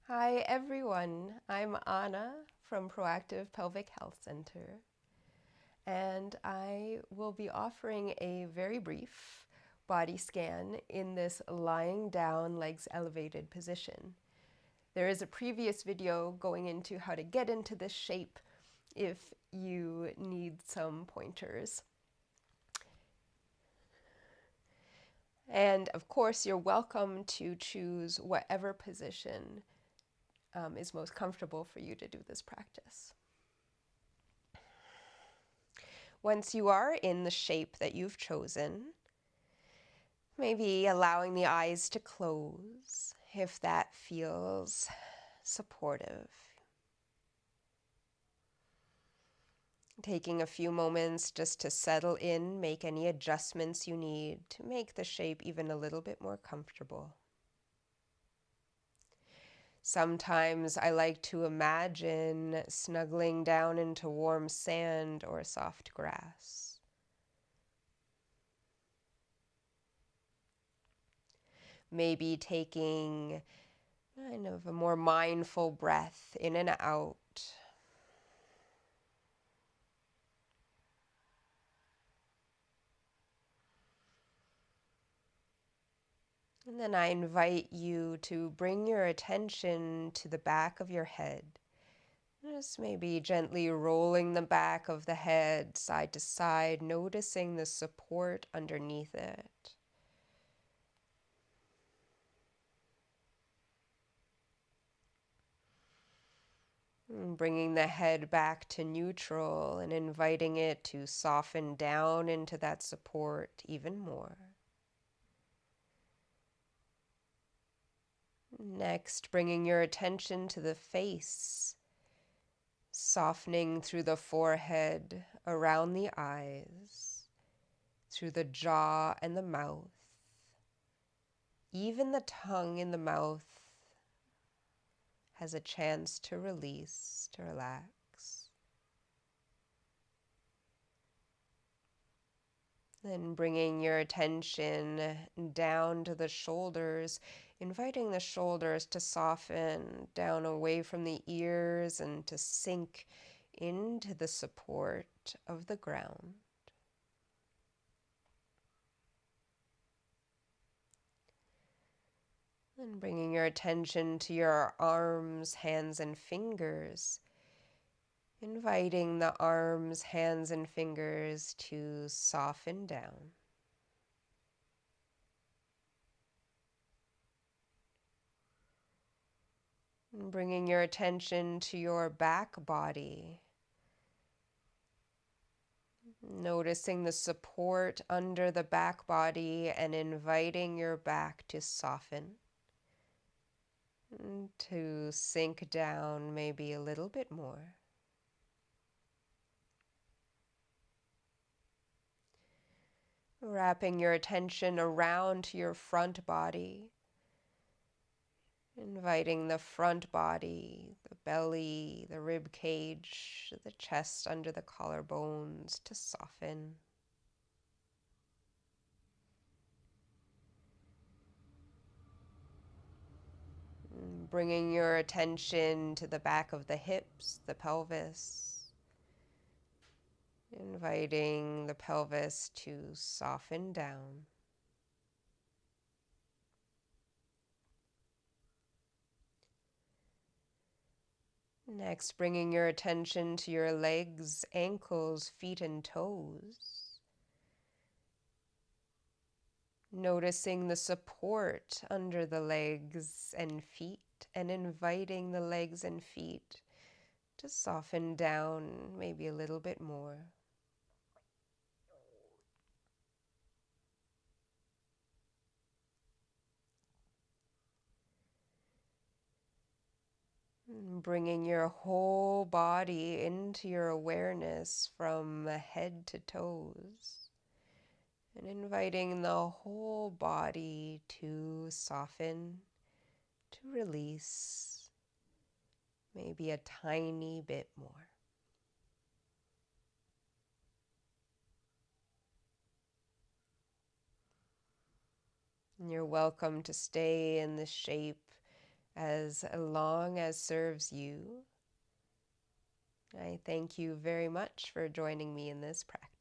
Hi everyone, I'm Anna from Proactive Pelvic Health Center, and I will be offering a very brief body scan in this lying down, legs elevated position. There is a previous video going into how to get into this shape if you need some pointers. And of course, you're welcome to choose whatever position is most comfortable for you to do this practice. Once you are in the shape that you've chosen, maybe allowing the eyes to close if that feels supportive. Taking a few moments just to settle in, make any adjustments you need to make the shape even a little bit more comfortable. Sometimes I like to imagine snuggling down into warm sand or soft grass. Maybe taking kind of a more mindful breath in and out. And then I invite you to bring your attention to the back of your head. Just maybe gently rolling the back of the head side to side, noticing the support underneath it. And bringing the head back to neutral and inviting it to soften down into that support even more. Next, bringing your attention to the face, softening through the forehead, around the eyes, through the jaw and the mouth. Even the tongue in the mouth has a chance to release, to relax. Then bringing your attention down to the shoulders, inviting the shoulders to soften down away from the ears and to sink into the support of the ground. And bringing your attention to your arms, hands, and fingers, inviting the arms, hands, and fingers to soften down. And bringing your attention to your back body, noticing the support under the back body and inviting your back to soften, and to sink down maybe a little bit more. Wrapping your attention around to your front body, inviting the front body, the belly, the rib cage, the chest under the collarbones to soften. Bringing your attention to the back of the hips, the pelvis, inviting the pelvis to soften down. Next, bringing your attention to your legs, ankles, feet, and toes. Noticing the support under the legs and feet, and inviting the legs and feet to soften down maybe a little bit more. Bringing your whole body into your awareness from head to toes, and inviting the whole body to soften, to release, maybe a tiny bit more. And you're welcome to stay in this shape as long as serves you. I thank you very much for joining me in this practice.